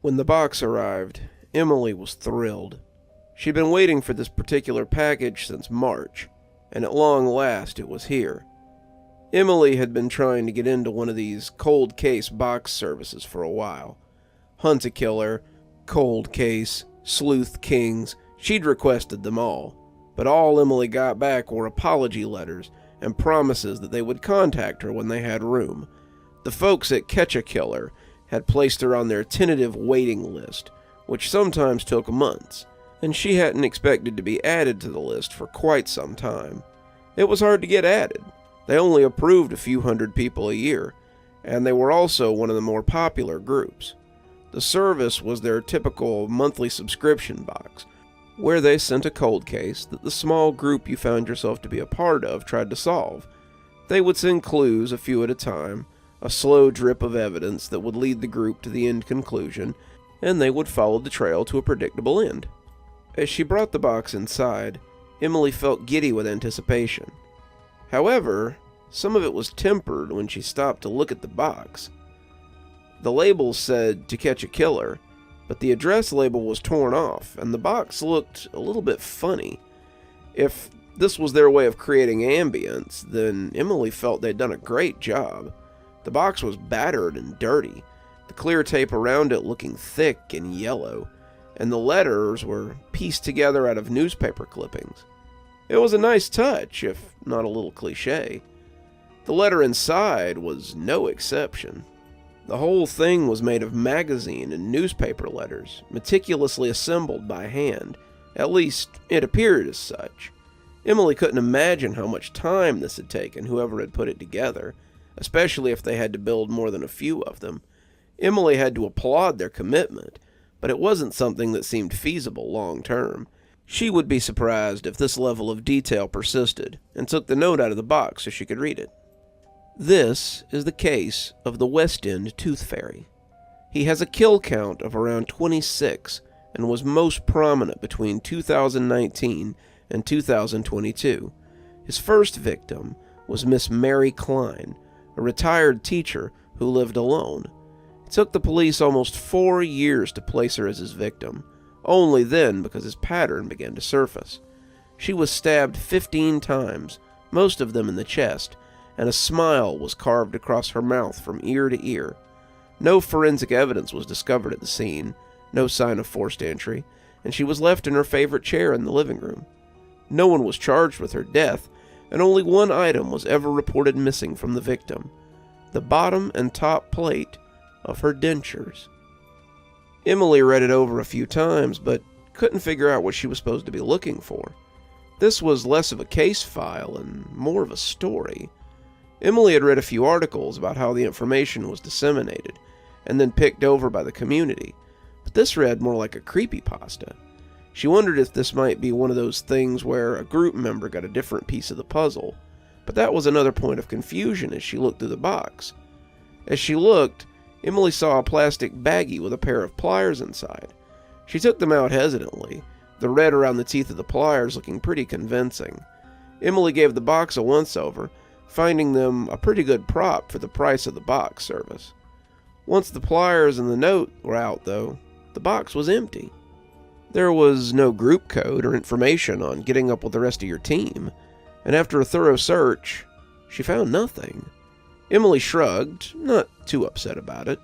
When the box arrived, Emily was thrilled. She'd been waiting for this particular package since March, and at long last it was here. Emily had been trying to get into one of these cold case box services for a while. Hunt-A-Killer, Cold Case, Sleuth Kings, she'd requested them all, but all Emily got back were apology letters and promises that they would contact her when they had room. The folks at Catch-A-Killer had placed her on their tentative waiting list, which sometimes took months, and she hadn't expected to be added to the list for quite some time. It was hard to get added. They only approved a few hundred people a year, and they were also one of the more popular groups. The service was their typical monthly subscription box, where they sent a cold case that the small group you found yourself to be a part of tried to solve. They would send clues a few at a time, a slow drip of evidence that would lead the group to the end conclusion, and they would follow the trail to a predictable end. As she brought the box inside, Emily felt giddy with anticipation. However, some of it was tempered when she stopped to look at the box. The label said "To Catch a Killer," but the address label was torn off, and the box looked a little bit funny. If this was their way of creating ambience, then Emily felt they'd done a great job. The box was battered and dirty, the clear tape around it looking thick and yellow, and the letters were pieced together out of newspaper clippings. It was a nice touch, if not a little cliché. The letter inside was no exception. The whole thing was made of magazine and newspaper letters, meticulously assembled by hand. At least, it appeared as such. Emily couldn't imagine how much time this had taken whoever had put it together, especially if they had to build more than a few of them. Emily had to applaud their commitment, but it wasn't something that seemed feasible long term. She would be surprised if this level of detail persisted, and took the note out of the box so she could read it. This is the case of the West End Tooth Fairy. He has a kill count of around 26 and was most prominent between 2019 and 2022. His first victim was Miss Mary Klein, a retired teacher who lived alone. It took the police almost 4 years to place her as his victim, only then because his pattern began to surface. She was stabbed 15 times, most of them in the chest, and a smile was carved across her mouth from ear to ear. No forensic evidence was discovered at the scene, no sign of forced entry, and she was left in her favorite chair in the living room. No one was charged with her death, and only one item was ever reported missing from the victim: the bottom and top plate of her dentures. Emily read it over a few times, but couldn't figure out what she was supposed to be looking for. This was less of a case file and more of a story. Emily had read a few articles about how the information was disseminated, and then picked over by the community, but this read more like a creepypasta. She wondered if this might be one of those things where a group member got a different piece of the puzzle, but that was another point of confusion as she looked through the box. As she looked, Emily saw a plastic baggie with a pair of pliers inside. She took them out hesitantly, the red around the teeth of the pliers looking pretty convincing. Emily gave the box a once-over, finding them a pretty good prop for the price of the box service. Once the pliers and the note were out, though, the box was empty. There was no group code or information on getting up with the rest of your team, and after a thorough search, she found nothing. Emily shrugged, not too upset about it.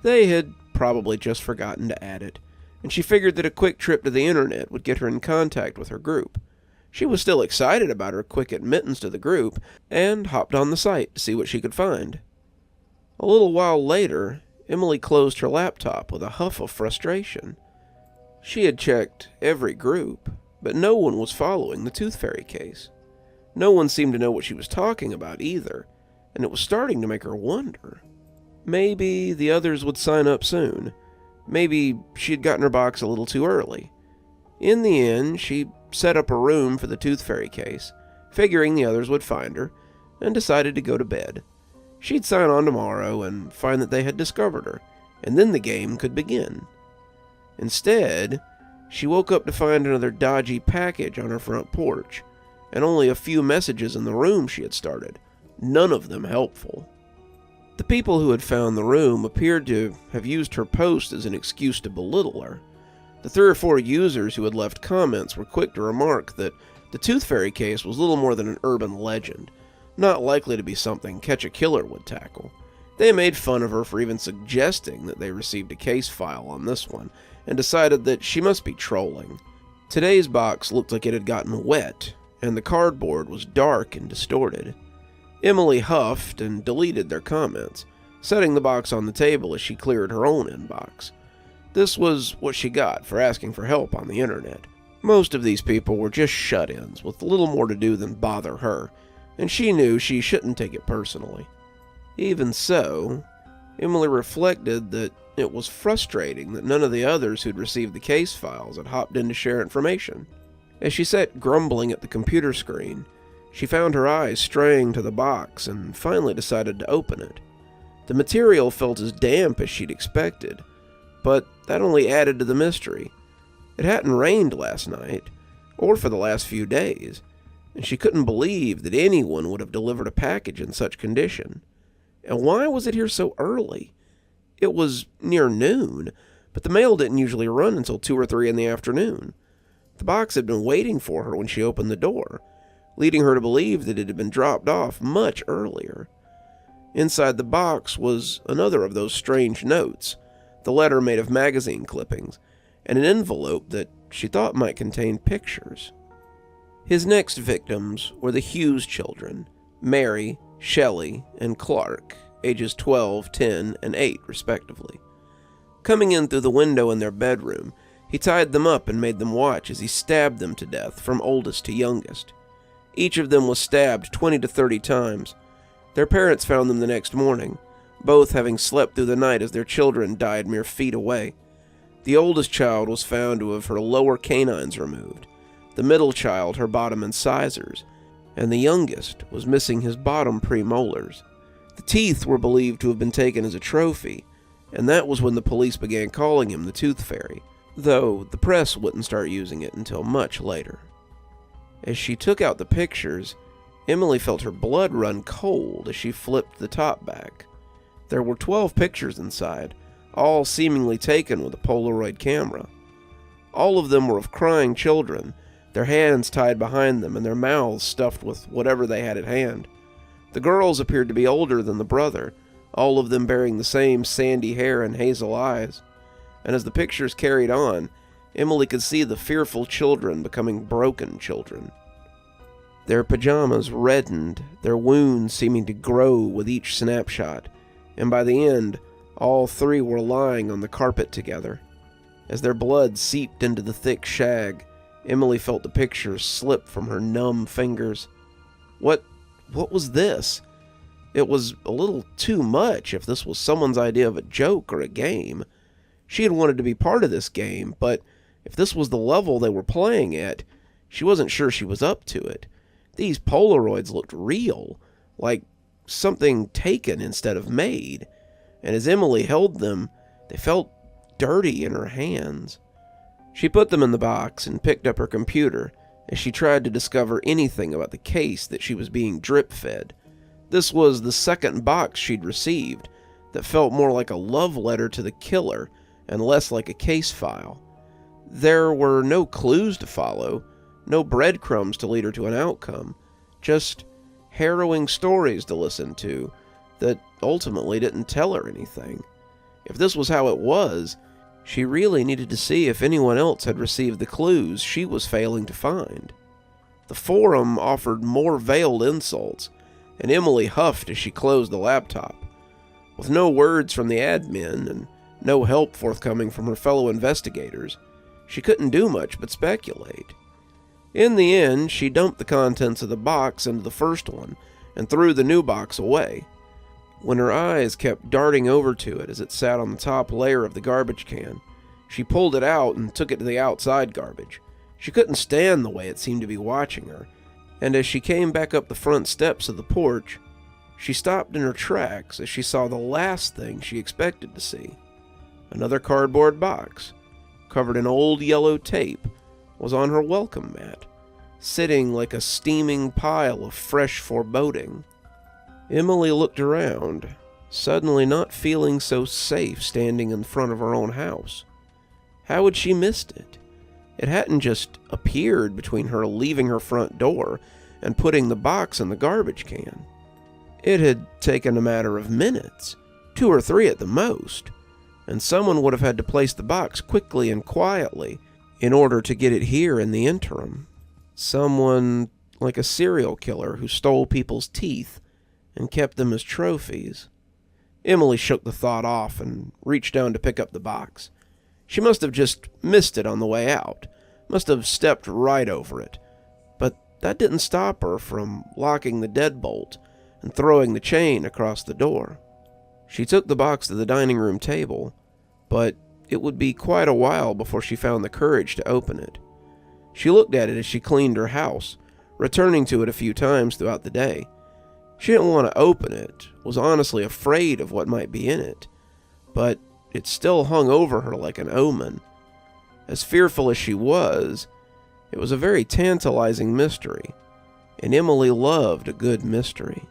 They had probably just forgotten to add it, and she figured that a quick trip to the internet would get her in contact with her group. She was still excited about her quick admittance to the group, and hopped on the site to see what she could find. A little while later, Emily closed her laptop with a huff of frustration. She had checked every group, but no one was following the Tooth Fairy case. No one seemed to know what she was talking about either, and it was starting to make her wonder. Maybe the others would sign up soon. Maybe she had gotten her box a little too early. In the end, she set up a room for the Tooth Fairy case, figuring the others would find her, and decided to go to bed. She'd sign on tomorrow and find that they had discovered her, and then the game could begin. Instead, she woke up to find another dodgy package on her front porch, and only a few messages in the room she had started, none of them helpful. The people who had found the room appeared to have used her post as an excuse to belittle her. The 3 or 4 users who had left comments were quick to remark that the Tooth Fairy case was little more than an urban legend, not likely to be something Catch a Killer would tackle. They made fun of her for even suggesting that they received a case file on this one, and decided that she must be trolling. Today's box looked like it had gotten wet, and the cardboard was dark and distorted. Emily huffed and deleted their comments, setting the box on the table as she cleared her own inbox. This was what she got for asking for help on the internet. Most of these people were just shut-ins with little more to do than bother her, and she knew she shouldn't take it personally. Even so, Emily reflected that it was frustrating that none of the others who'd received the case files had hopped in to share information. As she sat grumbling at the computer screen, she found her eyes straying to the box and finally decided to open it. The material felt as damp as she'd expected, but that only added to the mystery. It hadn't rained last night, or for the last few days, and she couldn't believe that anyone would have delivered a package in such condition. And why was it here so early? It was near noon, but the mail didn't usually run until 2 or 3 in the afternoon. The box had been waiting for her when she opened the door, leading her to believe that it had been dropped off much earlier. Inside the box was another of those strange notes, the letter made of magazine clippings, and an envelope that she thought might contain pictures. His next victims were the Hughes children, Mary, Shelley, and Clark, ages 12, 10, and 8, respectively. Coming in through the window in their bedroom, he tied them up and made them watch as he stabbed them to death from oldest to youngest. Each of them was stabbed 20 to 30 times. Their parents found them the next morning, both having slept through the night as their children died mere feet away. The oldest child was found to have her lower canines removed, the middle child her bottom incisors, and the youngest was missing his bottom premolars. The teeth were believed to have been taken as a trophy, and that was when the police began calling him the Tooth Fairy, though the press wouldn't start using it until much later. As she took out the pictures, Emily felt her blood run cold as she flipped the top back. There were 12 pictures inside, all seemingly taken with a Polaroid camera. All of them were of crying children, their hands tied behind them and their mouths stuffed with whatever they had at hand. The girls appeared to be older than the brother, all of them bearing the same sandy hair and hazel eyes. And as the pictures carried on, Emily could see the fearful children becoming broken children. Their pajamas reddened, their wounds seeming to grow with each snapshot, and by the end, all 3 were lying on the carpet together. As their blood seeped into the thick shag, Emily felt the pictures slip from her numb fingers. What was this? It was a little too much if this was someone's idea of a joke or a game. She had wanted to be part of this game, but if this was the level they were playing at, she wasn't sure she was up to it. These Polaroids looked real, like something taken instead of made, and as Emily held them, they felt dirty in her hands. She put them in the box and picked up her computer as she tried to discover anything about the case that she was being drip-fed. This was the second box she'd received that felt more like a love letter to the killer and less like a case file. There were no clues to follow, no breadcrumbs to lead her to an outcome, just harrowing stories to listen to that ultimately didn't tell her anything. If this was how it was, she really needed to see if anyone else had received the clues she was failing to find. The forum offered more veiled insults, and Emily huffed as she closed the laptop. With no words from the admin and no help forthcoming from her fellow investigators, she couldn't do much but speculate. In the end, she dumped the contents of the box into the first one and threw the new box away. When her eyes kept darting over to it as it sat on the top layer of the garbage can, she pulled it out and took it to the outside garbage. She couldn't stand the way it seemed to be watching her, and as she came back up the front steps of the porch, she stopped in her tracks as she saw the last thing she expected to see. Another cardboard box, covered in old yellow tape, was on her welcome mat, sitting like a steaming pile of fresh foreboding. Emily looked around, suddenly not feeling so safe standing in front of her own house. How had she missed it? It hadn't just appeared between her leaving her front door and putting the box in the garbage can. It had taken a matter of minutes, 2 or 3 at the most, and someone would have had to place the box quickly and quietly in order to get it here in the interim. Someone like a serial killer who stole people's teeth and kept them as trophies. Emily shook the thought off and reached down to pick up the box. She must have just missed it on the way out, must have stepped right over it, but that didn't stop her from locking the deadbolt and throwing the chain across the door. She took the box to the dining room table, but it would be quite a while before she found the courage to open it. She looked at it as she cleaned her house, returning to it a few times throughout the day. She didn't want to open it, was honestly afraid of what might be in it, but it still hung over her like an omen. As fearful as she was, it was a very tantalizing mystery, and Emily loved a good mystery.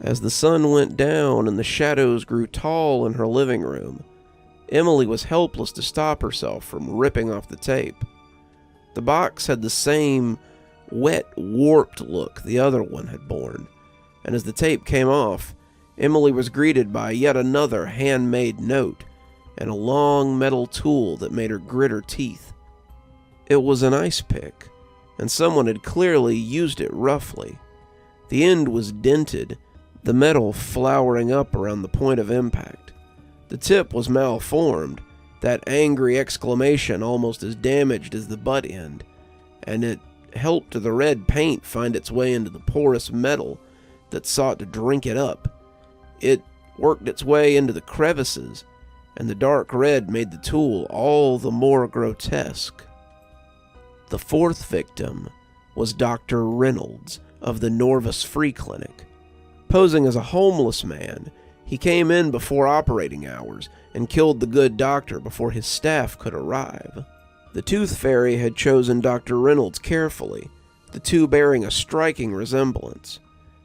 As the sun went down and the shadows grew tall in her living room, Emily was helpless to stop herself from ripping off the tape. The box had the same wet, warped look the other one had borne, and as the tape came off, Emily was greeted by yet another handmade note and a long metal tool that made her grit her teeth. It was an ice pick, and someone had clearly used it roughly. The end was dented, the metal flowering up around the point of impact. The tip was malformed, that angry exclamation almost as damaged as the butt end, and it helped the red paint find its way into the porous metal that sought to drink it up. It worked its way into the crevices, and the dark red made the tool all the more grotesque. The 4th victim was Dr. Reynolds of the Norvis Free Clinic. Posing as a homeless man, he came in before operating hours and killed the good doctor before his staff could arrive. The Tooth Fairy had chosen Dr. Reynolds carefully, the two bearing a striking resemblance.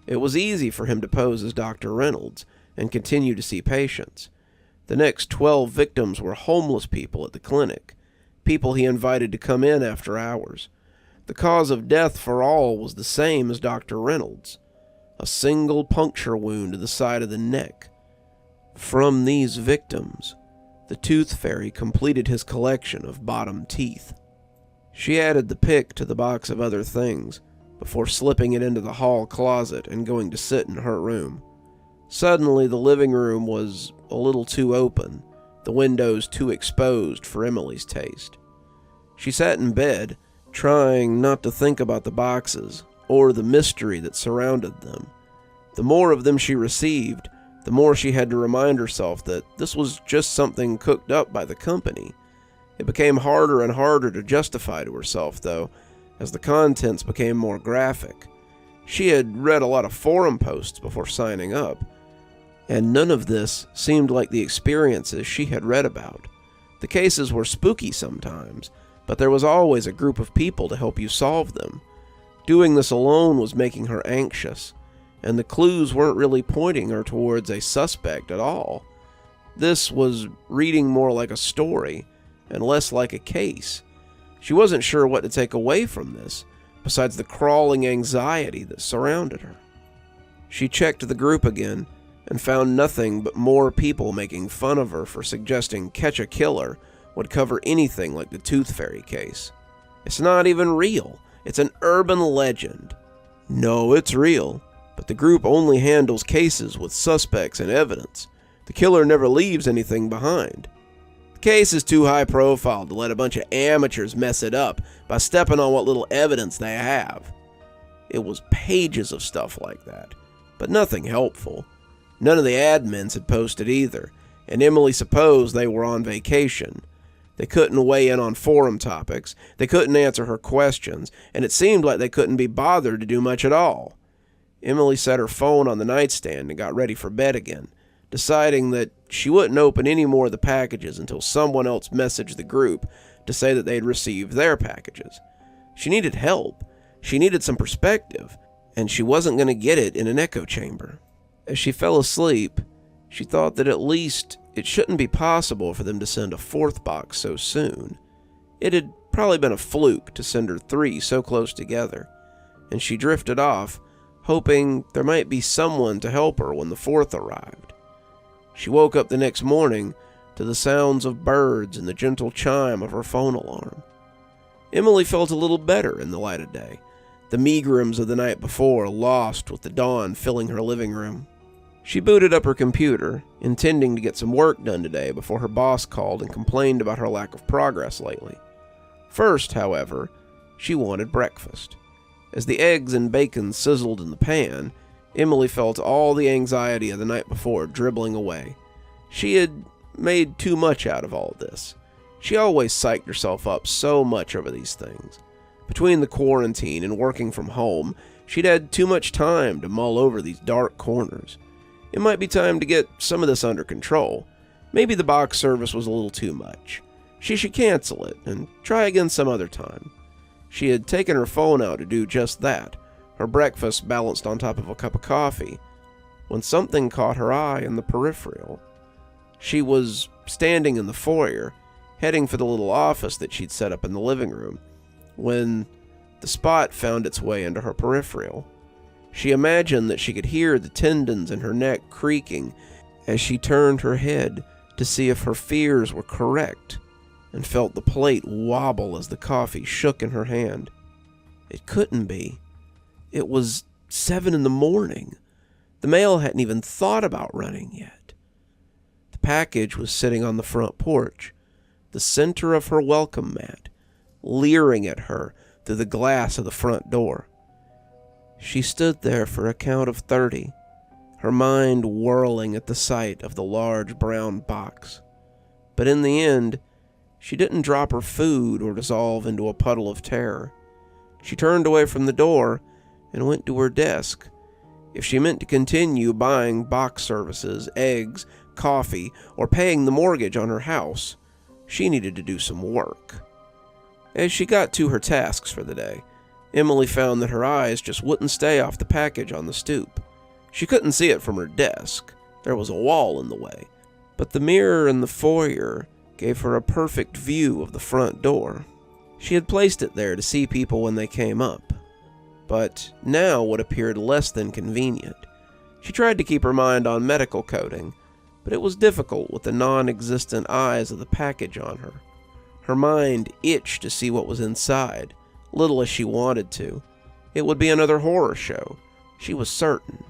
It was easy for him to pose as Dr. Reynolds and continue to see patients. The next 12 victims were homeless people at the clinic, people he invited to come in after hours. The cause of death for all was the same as Dr. Reynolds, a single puncture wound to the side of the neck. From these victims, the Tooth Fairy completed his collection of bottom teeth. She added the pick to the box of other things before slipping it into the hall closet and going to sit in her room. Suddenly, the living room was a little too open, the windows too exposed for Emily's taste. She sat in bed, trying not to think about the boxes or the mystery that surrounded them. The more of them she received, the more she had to remind herself that this was just something cooked up by the company. It became harder and harder to justify to herself, though, as the contents became more graphic. She had read a lot of forum posts before signing up, and none of this seemed like the experiences she had read about. The cases were spooky sometimes, but there was always a group of people to help you solve them. Doing this alone was making her anxious, and the clues weren't really pointing her towards a suspect at all. This was reading more like a story, and less like a case. She wasn't sure what to take away from this, besides the crawling anxiety that surrounded her. She checked the group again, and found nothing but more people making fun of her for suggesting Catch a Killer would cover anything like the Tooth Fairy case. It's not even real. It's an urban legend. No, it's real, but the group only handles cases with suspects and evidence. The killer never leaves anything behind. The case is too high profile to let a bunch of amateurs mess it up by stepping on what little evidence they have. It was pages of stuff like that, but nothing helpful. None of the admins had posted either, and Emily supposed they were on vacation. They couldn't weigh in on forum topics, they couldn't answer her questions, and it seemed like they couldn't be bothered to do much at all. Emily set her phone on the nightstand and got ready for bed again, deciding that she wouldn't open any more of the packages until someone else messaged the group to say that they had received their packages. She needed help, she needed some perspective, and she wasn't going to get it in an echo chamber. As she fell asleep, She thought that at least it shouldn't be possible for them to send a fourth box so soon. It had probably been a fluke to send her 3 so close together, and she drifted off, hoping there might be someone to help her when the fourth arrived. She woke up the next morning to the sounds of birds and the gentle chime of her phone alarm. Emily felt a little better in the light of day, the megrims of the night before lost with the dawn filling her living room. She booted up her computer, intending to get some work done today before her boss called and complained about her lack of progress lately. First, however, she wanted breakfast. As the eggs and bacon sizzled in the pan, Emily felt all the anxiety of the night before dribbling away. She had made too much out of all this. She always psyched herself up so much over these things. Between the quarantine and working from home, she'd had too much time to mull over these dark corners. It might be time to get some of this under control. Maybe the box service was a little too much. She should cancel it and try again some other time. She had taken her phone out to do just that, her breakfast balanced on top of a cup of coffee, when something caught her eye in the peripheral. She was standing in the foyer, heading for the little office that she'd set up in the living room, when the spot found its way into her peripheral. She imagined that she could hear the tendons in her neck creaking as she turned her head to see if her fears were correct, and felt the plate wobble as the coffee shook in her hand. It couldn't be. It was 7 in the morning. The mail hadn't even thought about running yet. The package was sitting on the front porch, the center of her welcome mat, leering at her through the glass of the front door. She stood there for a count of 30, her mind whirling at the sight of the large brown box. But in the end, she didn't drop her food or dissolve into a puddle of terror. She turned away from the door and went to her desk. If she meant to continue buying box services, eggs, coffee, or paying the mortgage on her house, she needed to do some work. As she got to her tasks for the day, Emily found that her eyes just wouldn't stay off the package on the stoop. She couldn't see it from her desk. There was a wall in the way. But the mirror in the foyer gave her a perfect view of the front door. She had placed it there to see people when they came up, but now what appeared less than convenient. She tried to keep her mind on medical coding, but it was difficult with the non-existent eyes of the package on her. Her mind itched to see what was inside, little as she wanted to. It would be another horror show, she was certain,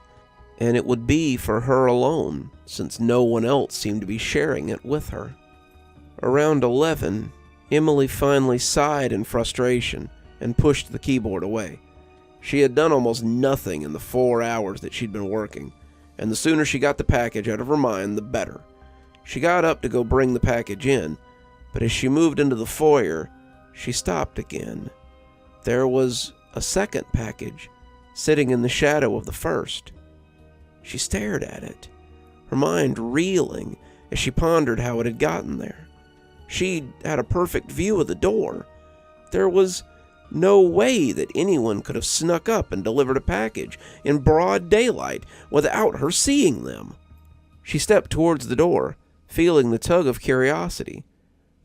and it would be for her alone, since no one else seemed to be sharing it with her. Around 11, Emily finally sighed in frustration and pushed the keyboard away. She had done almost nothing in the 4 hours that she'd been working, and the sooner she got the package out of her mind, the better. She got up to go bring the package in, but as she moved into the foyer, she stopped again. There was a second package sitting in the shadow of the first. She stared at it, her mind reeling as she pondered how it had gotten there. She'd had a perfect view of the door. There was no way that anyone could have snuck up and delivered a package in broad daylight without her seeing them. She stepped towards the door, feeling the tug of curiosity,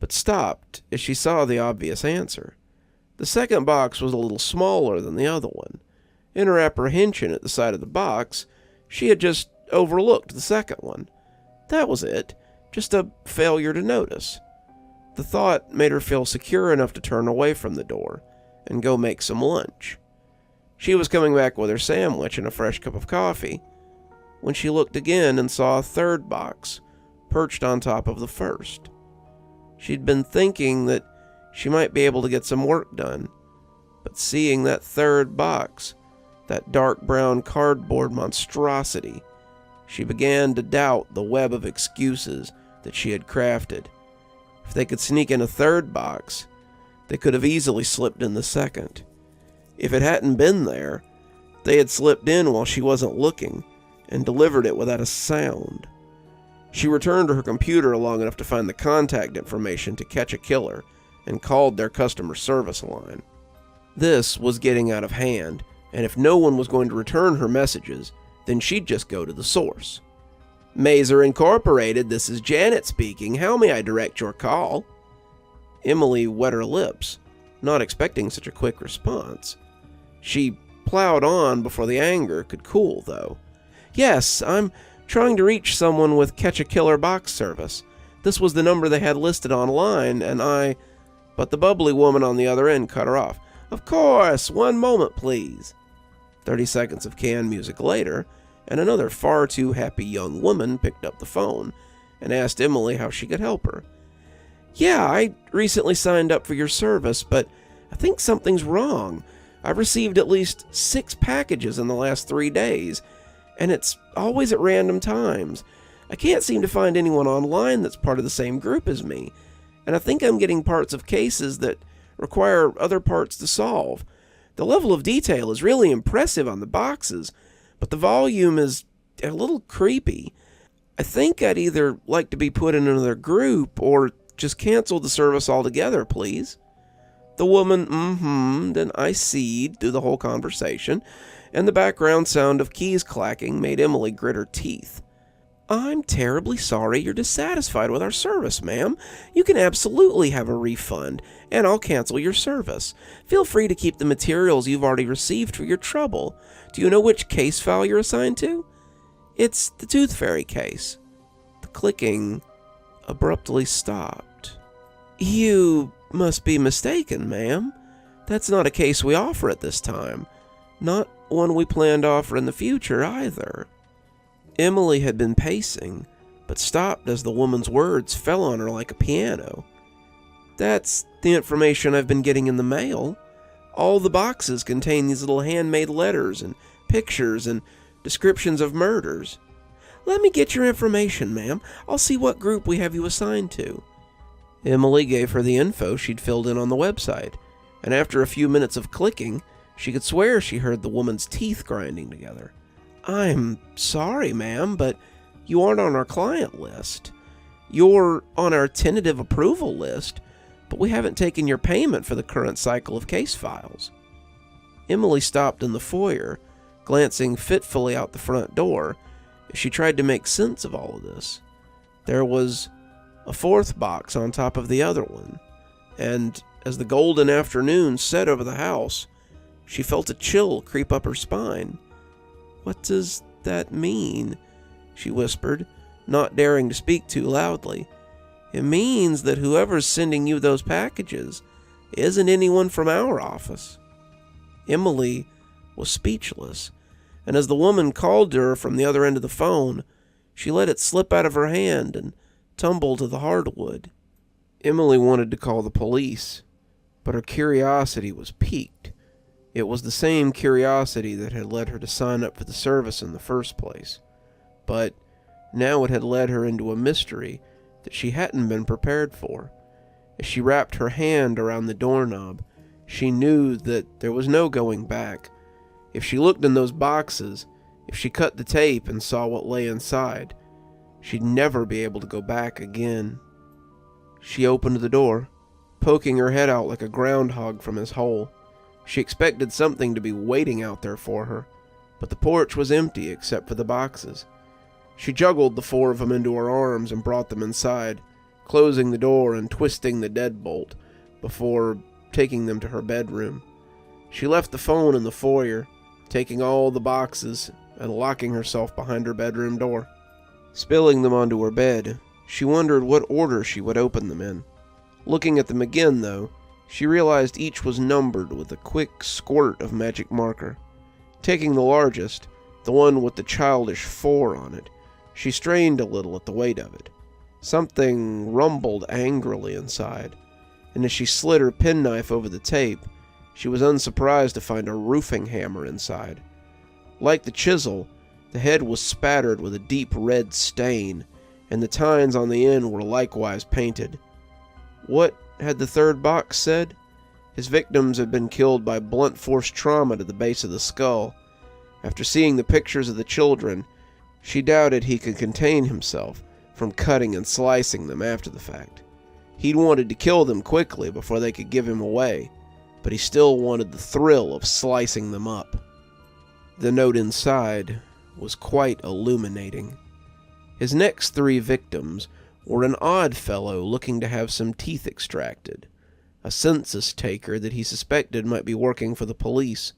but stopped as she saw the obvious answer. The second box was a little smaller than the other one. In her apprehension at the sight of the box, she had just overlooked the second one. That was it, just a failure to notice. The thought made her feel secure enough to turn away from the door and go make some lunch. She was coming back with her sandwich and a fresh cup of coffee when she looked again and saw a third box perched on top of the first. She'd been thinking that she might be able to get some work done, but seeing that third box, that dark brown cardboard monstrosity, she began to doubt the web of excuses that she had crafted. If they could sneak in a third box, they could have easily slipped in the second. If it hadn't been there, they had slipped in while she wasn't looking and delivered it without a sound. She returned to her computer long enough to find the contact information to catch a killer and called their customer service line. This was getting out of hand, and if no one was going to return her messages, then she'd just go to the source. Mazer Incorporated, this is Janet speaking. How may I direct your call? Emily wet her lips, not expecting such a quick response. She plowed on before the anger could cool, though. Yes, I'm trying to reach someone with Catch-A-Killer box service. This was the number they had listed online, and I... But the bubbly woman on the other end cut her off. Of course, 1 moment, please. 30 seconds of canned music later, and another far too happy young woman picked up the phone and asked Emily how she could help her. Yeah, I recently signed up for your service, but I think something's wrong. I've received at least 6 packages in the last 3 days, and it's always at random times. I can't seem to find anyone online that's part of the same group as me, and I think I'm getting parts of cases that require other parts to solve. The level of detail is really impressive on the boxes, but the volume is a little creepy. I think I'd either like to be put in another group or just cancel the service altogether, please. The woman mm-hmmed and I seed through the whole conversation, and the background sound of keys clacking made Emily grit her teeth. I'm terribly sorry you're dissatisfied with our service, ma'am. You can absolutely have a refund, and I'll cancel your service. Feel free to keep the materials you've already received for your trouble. Do you know which case file you're assigned to? It's the Tooth Fairy case. The clicking abruptly stopped. You must be mistaken, ma'am. That's not a case we offer at this time. Not one we plan to offer in the future, either. Emily had been pacing, but stopped as the woman's words fell on her like a piano. That's the information I've been getting in the mail. All the boxes contain these little handmade letters and pictures and descriptions of murders. Let me get your information, ma'am. I'll see what group we have you assigned to. Emily gave her the info she'd filled in on the website, and after a few minutes of clicking, she could swear she heard the woman's teeth grinding together. I'm sorry, ma'am, but you aren't on our client list. You're on our tentative approval list, but we haven't taken your payment for the current cycle of case files. Emily stopped in the foyer, glancing fitfully out the front door as she tried to make sense of all of this. There was a 4th box on top of the other one, and as the golden afternoon set over the house, she felt a chill creep up her spine. What does that mean? She whispered, not daring to speak too loudly. It means that whoever's sending you those packages isn't anyone from our office. Emily was speechless, and as the woman called to her from the other end of the phone, she let it slip out of her hand and tumble to the hardwood. Emily wanted to call the police, but her curiosity was piqued. It was the same curiosity that had led her to sign up for the service in the first place, but now it had led her into a mystery that she hadn't been prepared for. As she wrapped her hand around the doorknob, she knew that there was no going back. If she looked in those boxes, if she cut the tape and saw what lay inside, she'd never be able to go back again. She opened the door, poking her head out like a groundhog from his hole. She expected something to be waiting out there for her, but the porch was empty except for the boxes. She juggled the 4 of them into her arms and brought them inside, closing the door and twisting the deadbolt before taking them to her bedroom. She left the phone in the foyer, taking all the boxes and locking herself behind her bedroom door. Spilling them onto her bed, she wondered what order she would open them in. Looking at them again, though, she realized each was numbered with a quick squirt of magic marker. Taking the largest, the one with the childish 4 on it, she strained a little at the weight of it. Something rumbled angrily inside, and as she slid her penknife over the tape, she was unsurprised to find a roofing hammer inside. Like the chisel, the head was spattered with a deep red stain, and the tines on the end were likewise painted. What had the 3rd box said? His victims had been killed by blunt force trauma to the base of the skull. After seeing the pictures of the children, she doubted he could contain himself from cutting and slicing them after the fact. He'd wanted to kill them quickly before they could give him away, but he still wanted the thrill of slicing them up. The note inside was quite illuminating. His next 3 victims were an odd fellow looking to have some teeth extracted, a census taker that he suspected might be working for the police,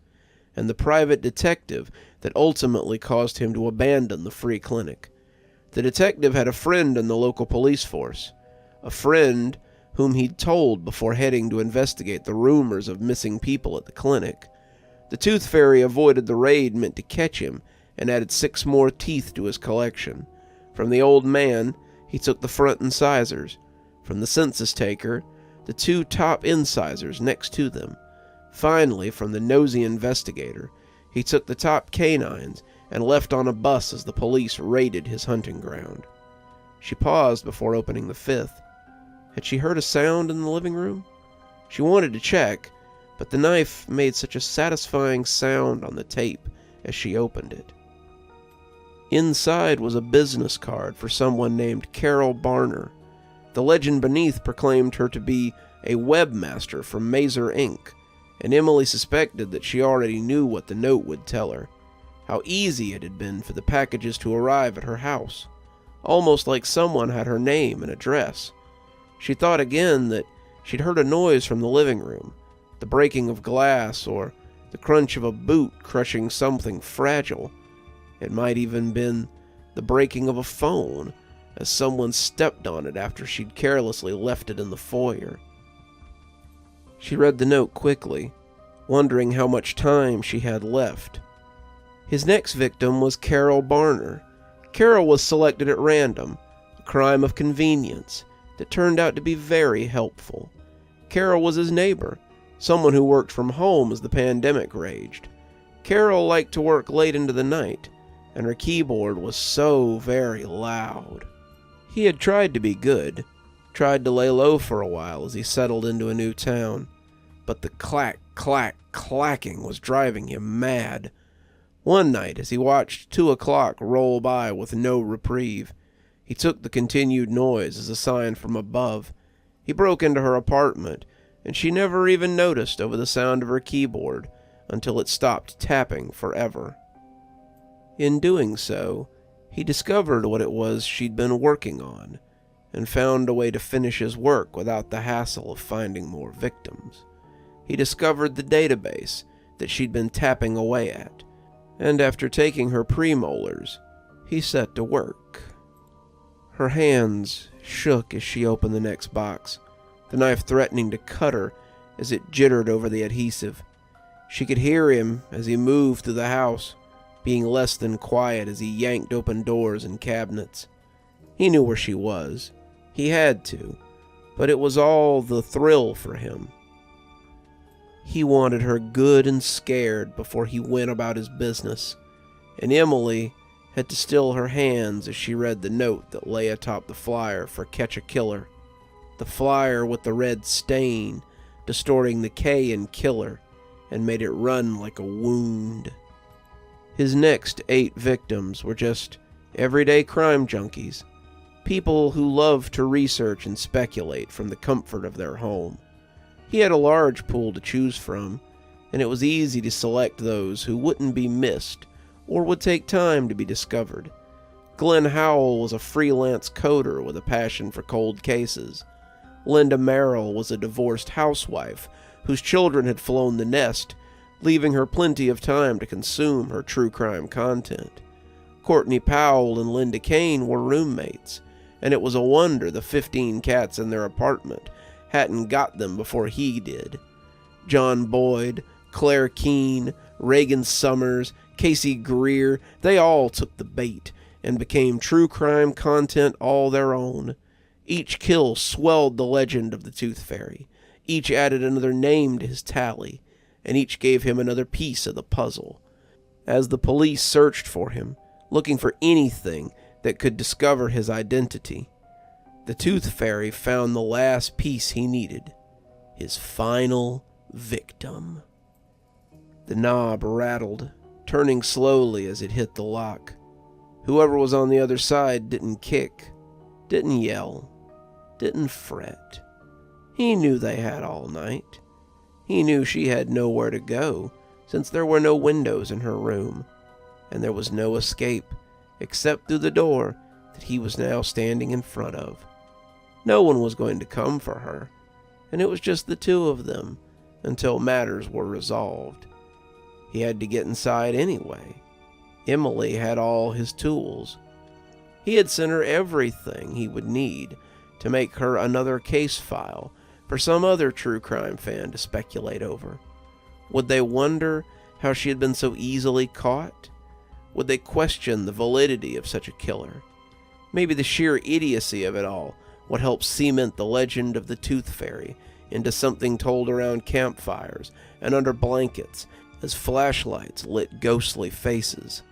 and the private detective that ultimately caused him to abandon the free clinic. The detective had a friend in the local police force, a friend whom he'd told before heading to investigate the rumors of missing people at the clinic. The Tooth Fairy avoided the raid meant to catch him and added 6 more teeth to his collection. From the old man, he took the front incisors. From the census taker, the 2 top incisors next to them. Finally, from the nosy investigator, he took the top canines and left on a bus as the police raided his hunting ground. She paused before opening the 5th. Had she heard a sound in the living room? She wanted to check, but the knife made such a satisfying sound on the tape as she opened it. Inside was a business card for someone named Carol Barner. The legend beneath proclaimed her to be a webmaster from Mazer Inc., and Emily suspected that she already knew what the note would tell her, how easy it had been for the packages to arrive at her house, almost like someone had her name and address. She thought again that she'd heard a noise from the living room, the breaking of glass or the crunch of a boot crushing something fragile. It might even been the breaking of a phone, as someone stepped on it after she'd carelessly left it in the foyer. She read the note quickly, wondering how much time she had left. His next victim was Carol Barner. Carol was selected at random, a crime of convenience that turned out to be very helpful. Carol was his neighbor, someone who worked from home as the pandemic raged. Carol liked to work late into the night, and her keyboard was so very loud. He had tried to be good, tried to lay low for a while as he settled into a new town, but the clack, clack, clacking was driving him mad. One night, as he watched 2 o'clock roll by with no reprieve, he took the continued noise as a sign from above. He broke into her apartment, and she never even noticed over the sound of her keyboard until it stopped tapping forever. In doing so, he discovered what it was she'd been working on, and found a way to finish his work without the hassle of finding more victims. He discovered the database that she'd been tapping away at, and after taking her premolars, he set to work. Her hands shook as she opened the next box, the knife threatening to cut her as it jittered over the adhesive. She could hear him as he moved through the house, being less than quiet as he yanked open doors and cabinets. He knew where she was. He had to, but it was all the thrill for him. He wanted her good and scared before he went about his business, and Emily had to still her hands as she read the note that lay atop the flyer for Catch a Killer. The flyer with the red stain distorting the K in killer and made it run like a wound. His next 8 victims were just everyday crime junkies, people who loved to research and speculate from the comfort of their home. He had a large pool to choose from, and it was easy to select those who wouldn't be missed or would take time to be discovered. Glenn Howell was a freelance coder with a passion for cold cases. Linda Merrill was a divorced housewife whose children had flown the nest, leaving her plenty of time to consume her true crime content. Courtney Powell and Linda Kane were roommates, and it was a wonder the 15 cats in their apartment hadn't got them before he did. John Boyd, Claire Keene, Reagan Summers, Casey Greer, they all took the bait and became true crime content all their own. Each kill swelled the legend of the Tooth Fairy. Each added another name to his tally, and each gave him another piece of the puzzle. As the police searched for him, looking for anything that could discover his identity, the Tooth Fairy found the last piece he needed, his final victim. The knob rattled, turning slowly as it hit the lock. Whoever was on the other side didn't kick, didn't yell, didn't fret. He knew they had all night. He knew she had nowhere to go, since there were no windows in her room, and there was no escape, except through the door that he was now standing in front of. No one was going to come for her, and it was just the two of them until matters were resolved. He had to get inside anyway. Emily had all his tools. He had sent her everything he would need to make her another case file for some other true crime fan to speculate over. Would they wonder how she had been so easily caught? Would they question the validity of such a killer? Maybe the sheer idiocy of it all would help cement the legend of the Tooth Fairy into something told around campfires and under blankets as flashlights lit ghostly faces.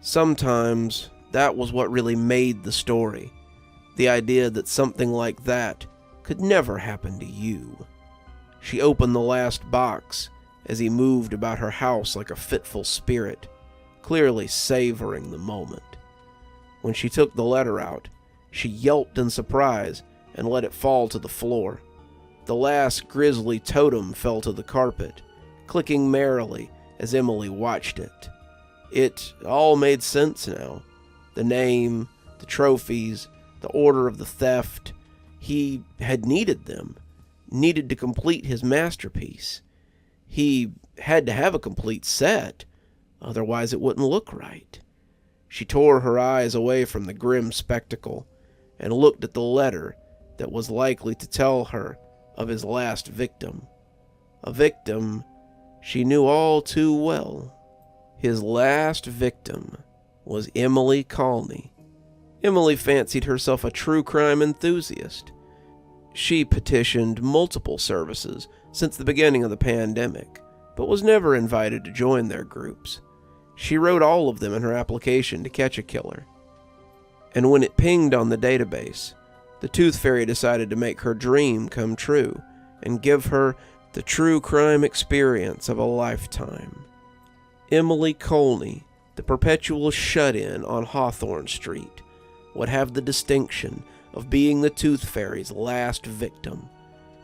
Sometimes that was what really made the story. The idea that something like that could never happen to you. She opened the last box as he moved about her house like a fitful spirit, clearly savoring the moment. When she took the letter out, she yelped in surprise and let it fall to the floor. The last grisly totem fell to the carpet, clicking merrily as Emily watched it. It all made sense now. The name, the trophies, the order of the theft. He had needed them, needed to complete his masterpiece. He had to have a complete set, otherwise it wouldn't look right. She tore her eyes away from the grim spectacle and looked at the letter that was likely to tell her of his last victim. A victim she knew all too well. His last victim was Emily Colney. Emily fancied herself a true crime enthusiast. She petitioned multiple services since the beginning of the pandemic, but was never invited to join their groups. She wrote all of them in her application to catch a killer. And when it pinged on the database, the Tooth Fairy decided to make her dream come true and give her the true crime experience of a lifetime. Emily Colney, the perpetual shut-in on Hawthorne Street, would have the distinction of being the Tooth Fairy's last victim.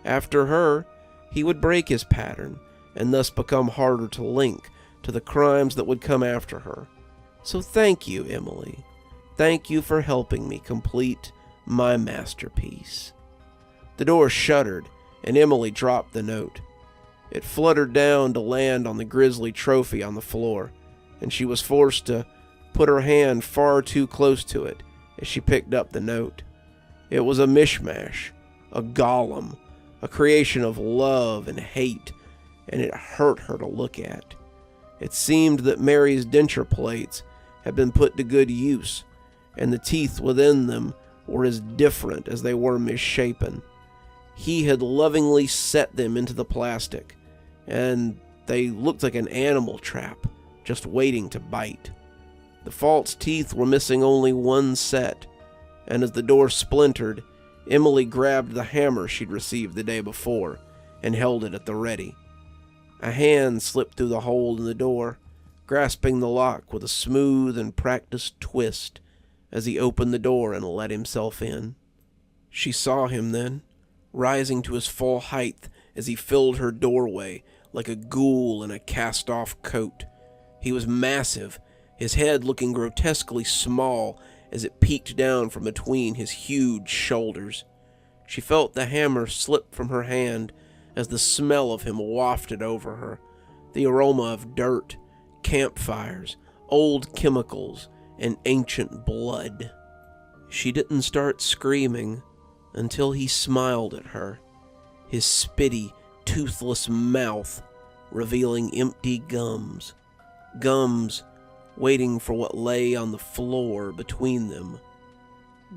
After her, he would break his pattern and thus become harder to link to the crimes that would come after her. So thank you, Emily. Thank you for helping me complete my masterpiece. The door shuddered, and Emily dropped the note. It fluttered down to land on the grisly trophy on the floor, and she was forced to put her hand far too close to it as she picked up the note. It was a mishmash, a golem, a creation of love and hate, and it hurt her to look at. It seemed that Mary's denture plates had been put to good use, and the teeth within them were as different as they were misshapen. He had lovingly set them into the plastic, and they looked like an animal trap, just waiting to bite. The false teeth were missing only one set, and as the door splintered, Emily grabbed the hammer she'd received the day before and held it at the ready. A hand slipped through the hole in the door, grasping the lock with a smooth and practiced twist as he opened the door and let himself in. She saw him then, rising to his full height as he filled her doorway like a ghoul in a cast-off coat. He was massive, his head looking grotesquely small as it peeked down from between his huge shoulders. She felt the hammer slip from her hand as the smell of him wafted over her, the aroma of dirt, campfires, old chemicals, and ancient blood. She didn't start screaming until he smiled at her, his spitty, toothless mouth revealing empty gums waiting for what lay on the floor between them,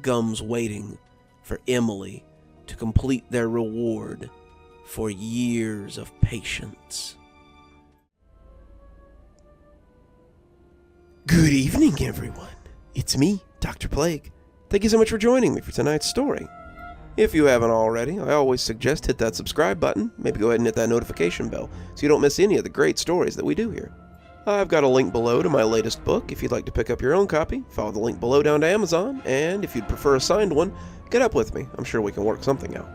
gums waiting for Emily to complete their reward for years of patience. Good evening, everyone. It's me, Dr. Plague. Thank you so much for joining me for tonight's story. If you haven't already, I always suggest hit that subscribe button, maybe go ahead and hit that notification bell so you don't miss any of the great stories that we do here. I've got a link below to my latest book if you'd like to pick up your own copy. Follow the link below down to Amazon, and if you'd prefer a signed one, get up with me. I'm sure we can work something out.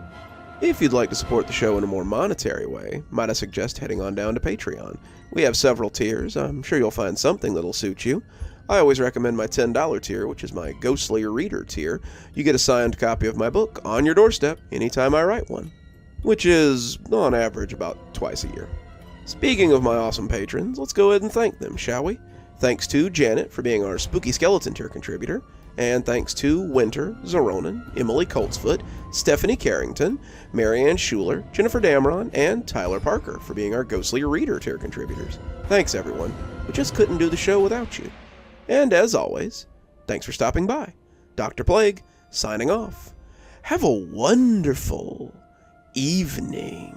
If you'd like to support the show in a more monetary way, might I suggest heading on down to Patreon. We have several tiers. I'm sure you'll find something that'll suit you. I always recommend my $10 tier, which is my Ghostly Reader tier. You get a signed copy of my book on your doorstep anytime I write one, which is, on average, about twice a year. Speaking of my awesome patrons, let's go ahead and thank them, shall we? Thanks to Janet for being our Spooky Skeleton tier contributor, and thanks to Winter, Xaronan, Emily Coltsfoot, Stephanie Carrington, Marianne Schuler, Jennifer Damron, and Tyler Parker for being our Ghostly Reader tier contributors. Thanks, everyone. We just couldn't do the show without you. And as always, thanks for stopping by. Dr. Plague, signing off. Have a wonderful evening.